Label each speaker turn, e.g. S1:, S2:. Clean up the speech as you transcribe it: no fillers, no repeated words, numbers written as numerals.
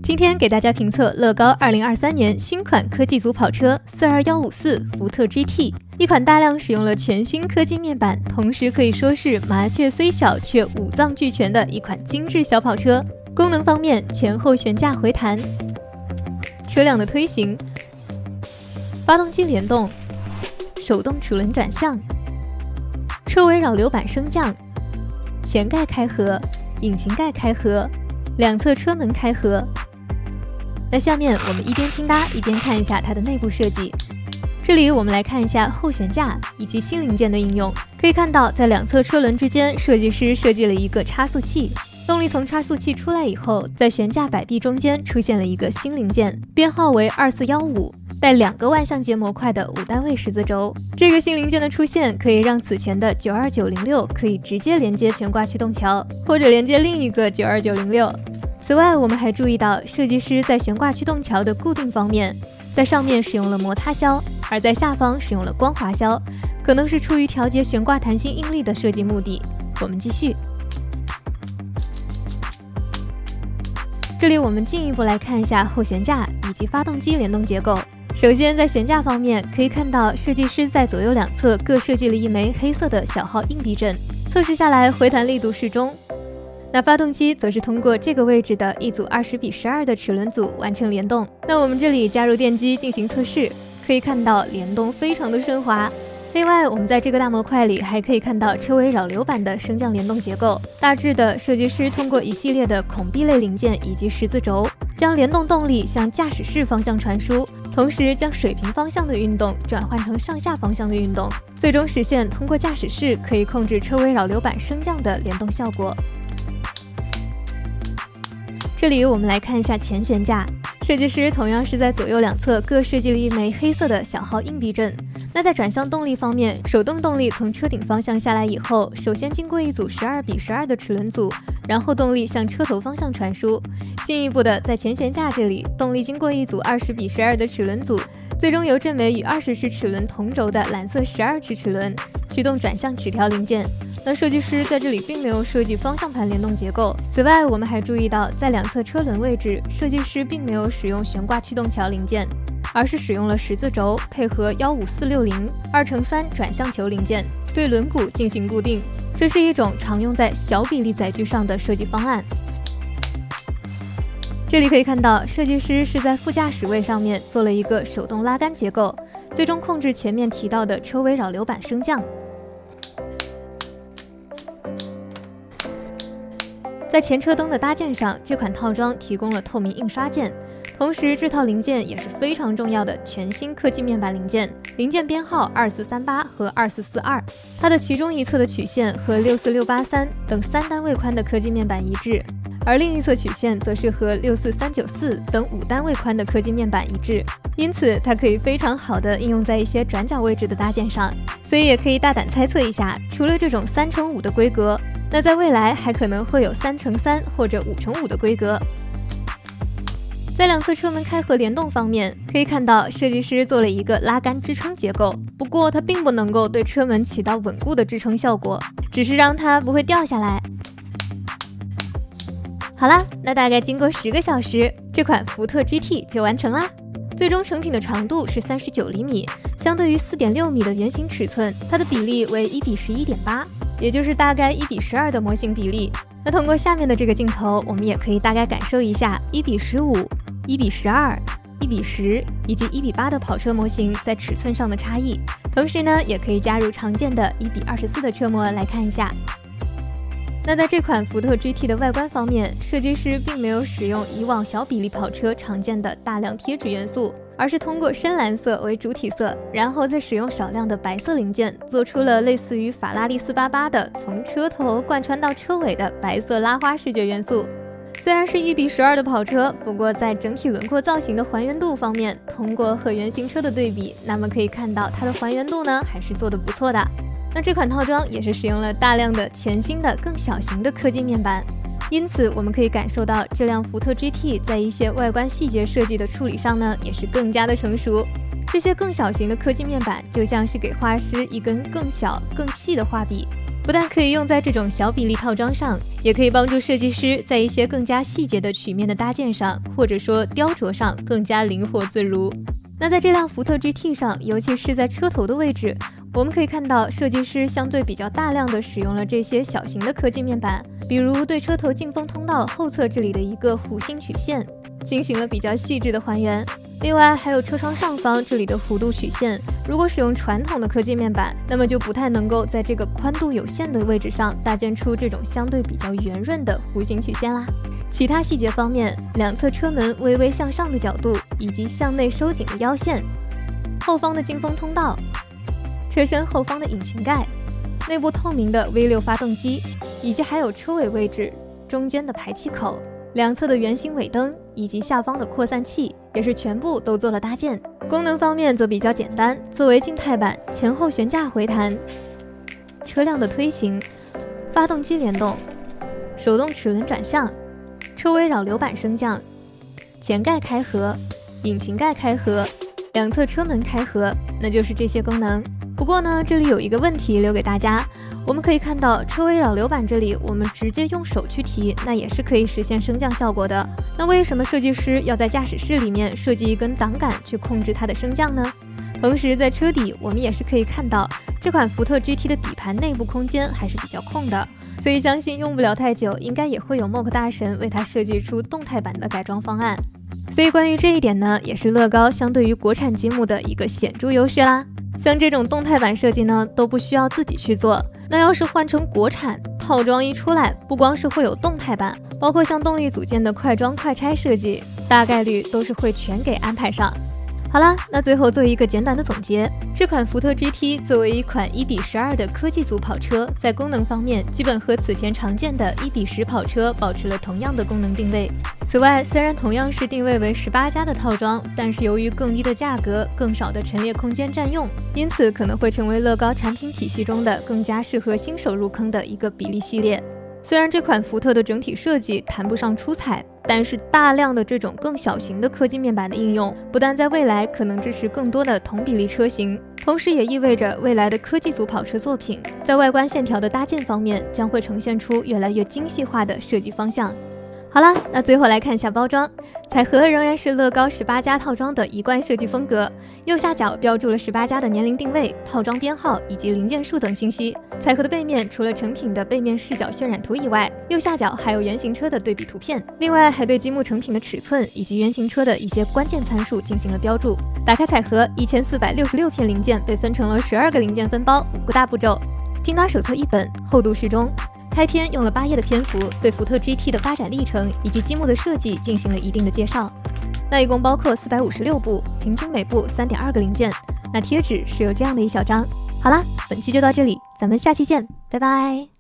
S1: 今天给大家评测乐高2023年新款科技组跑车42154福特 GT， 一款大量使用了全新科技面板，同时可以说是麻雀虽小却五脏俱全的一款精致小跑车。功能方面，前后悬架回弹，车辆的推行，发动机联动，手动齿轮转向，车尾扰流板升降，前盖开合，引擎盖开合，两侧车门开合。那下面我们一边听搭一边看一下它的内部设计。这里我们来看一下后悬架以及新零件的应用。可以看到，在两侧车轮之间，设计师设计了一个差速器。动力从差速器出来以后，在悬架摆臂中间出现了一个新零件，编号为2415，带2个万向节模块的5单位十字轴。这个新零件的出现，可以让此前的92906可以直接连接悬挂驱动桥，或者连接另一个92906。此外，我们还注意到设计师在悬挂驱动桥的固定方面，在上面使用了摩擦销，而在下方使用了光滑销，可能是出于调节悬挂弹性应力的设计目的。我们继续。这里我们进一步来看一下后悬架以及发动机联动结构。首先，在悬架方面，可以看到设计师在左右两侧各设计了一枚黑色的小号硬避震，测试下来回弹力度适中。那发动机则是通过这个位置的一组20:12的齿轮组完成联动。那我们这里加入电机进行测试，可以看到联动非常的顺滑。另外，我们在这个大模块里还可以看到车尾扰流板的升降联动结构。大致的，设计师通过一系列的孔壁类零件以及十字轴，将联动动力向驾驶室方向传输，同时将水平方向的运动转换成上下方向的运动，最终实现通过驾驶室可以控制车尾扰流板升降的联动效果。这里我们来看一下前悬架，设计师同样是在左右两侧各设计了一枚黑色的小号硬避震。那在转向动力方面，手动动力从车顶方向下来以后，首先经过一组12:12的齿轮组，然后动力向车头方向传输。进一步的，在前悬架这里，动力经过一组20:12的齿轮组，最终由这枚与20齿齿轮同轴的蓝色12齿齿轮驱动转向齿条零件。那设计师在这里并没有设计方向盘联动结构。此外，我们还注意到，在两侧车轮位置，设计师并没有使用悬挂驱动桥零件，而是使用了十字轴配合15460 2×3转向球零件对轮毂进行固定。这是一种常用在小比例载具上的设计方案。这里可以看到，设计师是在副驾驶位上面做了一个手动拉杆结构，最终控制前面提到的车尾扰流板升降。在前车灯的搭件上，这款套装提供了透明印刷件，同时这套零件也是非常重要的全新科技面板零件，零件编号2438和2442，它的其中一侧的曲线和64683等3单位宽的科技面板一致，而另一侧曲线则是和64394等5单位宽的科技面板一致，因此它可以非常好的应用在一些转角位置的搭建上。所以也可以大胆猜测一下，除了这种3×5的规格，那在未来还可能会有3×3或者5×5的规格。在两侧车门开合联动方面，可以看到设计师做了一个拉杆支撑结构，不过它并不能够对车门起到稳固的支撑效果，只是让它不会掉下来。好啦，那大概经过10个小时，这款福特 GT 就完成啦。最终成品的长度是39厘米，相对于4.6米的原型尺寸，它的比例为1:11.8，也就是大概1:12的模型比例。那通过下面的这个镜头，我们也可以大概感受一下1:15、1:12、1:10以及1:8的跑车模型在尺寸上的差异。同时呢，也可以加入常见的1:24的车模来看一下。那在这款福特 GT 的外观方面，设计师并没有使用以往小比例跑车常见的大量贴纸元素，而是通过深蓝色为主体色，然后再使用少量的白色零件，做出了类似于法拉利488的从车头贯穿到车尾的白色拉花视觉元素。虽然是1:12的跑车，不过在整体轮廓造型的还原度方面，通过和原型车的对比，那么可以看到它的还原度呢还是做得不错的。那这款套装也是使用了大量的全新的更小型的科技面板，因此我们可以感受到这辆福特 GT 在一些外观细节设计的处理上呢也是更加的成熟。这些更小型的科技面板就像是给画师一根更小更细的画笔，不但可以用在这种小比例套装上，也可以帮助设计师在一些更加细节的曲面的搭建上，或者说雕琢上更加灵活自如。那在这辆福特 GT 上，尤其是在车头的位置，我们可以看到设计师相对比较大量的使用了这些小型的科技面板，比如对车头进风通道后侧这里的一个弧形曲线进行了比较细致的还原。另外还有车窗上方这里的弧度曲线，如果使用传统的科技面板，那么就不太能够在这个宽度有限的位置上搭建出这种相对比较圆润的弧形曲线啦。其他细节方面，两侧车门微微向上的角度，以及向内收紧的腰线，后方的进风通道，车身后方的引擎盖，内部透明的 V6 发动机，以及还有车尾位置中间的排气口，两侧的圆形尾灯以及下方的扩散器也是全部都做了搭建。功能方面则比较简单，作为静态版，前后悬架回弹，车辆的推行，发动机联动，手动齿轮转向，车尾扰流板升降，前盖开合，引擎盖开合，两侧车门开合，那就是这些功能。不过呢，这里有一个问题留给大家，我们可以看到车尾扰流板这里，我们直接用手去提，那也是可以实现升降效果的。那为什么设计师要在驾驶室里面设计一根挡杆去控制它的升降呢？同时在车底，我们也是可以看到这款福特 GT 的底盘内部空间还是比较空的，所以相信用不了太久，应该也会有 MOC 大神为它设计出动态版的改装方案。所以关于这一点呢，也是乐高相对于国产积木的一个显著优势啦。像这种动态版设计呢，都不需要自己去做。那要是换成国产套装一出来，不光是会有动态版，包括像动力组件的快装快拆设计，大概率都是会全给安排上。好啦，那最后做一个简短的总结，这款福特 GT 作为一款1:12的科技组跑车，在功能方面基本和此前常见的1:10跑车保持了同样的功能定位。此外，虽然同样是定位为18加的套装，但是由于更低的价格、更少的陈列空间占用，因此可能会成为乐高产品体系中的更加适合新手入坑的一个比例系列。虽然这款福特的整体设计谈不上出彩，但是大量的这种更小型的科技面板的应用，不但在未来可能支持更多的同比例车型，同时也意味着未来的科技组跑车作品在外观线条的搭建方面将会呈现出越来越精细化的设计方向。好啦，那最后来看一下包装，彩盒仍然是乐高18加套装的一贯设计风格，右下角标注了18加的年龄定位、套装编号以及零件数等信息。彩盒的背面除了成品的背面视角渲染图以外，右下角还有原型车的对比图片，另外还对积木成品的尺寸以及原型车的一些关键参数进行了标注。打开彩盒，1466片零件被分成了12个零件分包，5个大步骤，拼搭手册1本，厚度适中。开篇用了8页的篇幅，对福特 GT 的发展历程以及积木的设计进行了一定的介绍。那一共包括456部，平均每部3.2个零件。那贴纸是有这样的一小张。好啦，本期就到这里，咱们下期见，拜拜。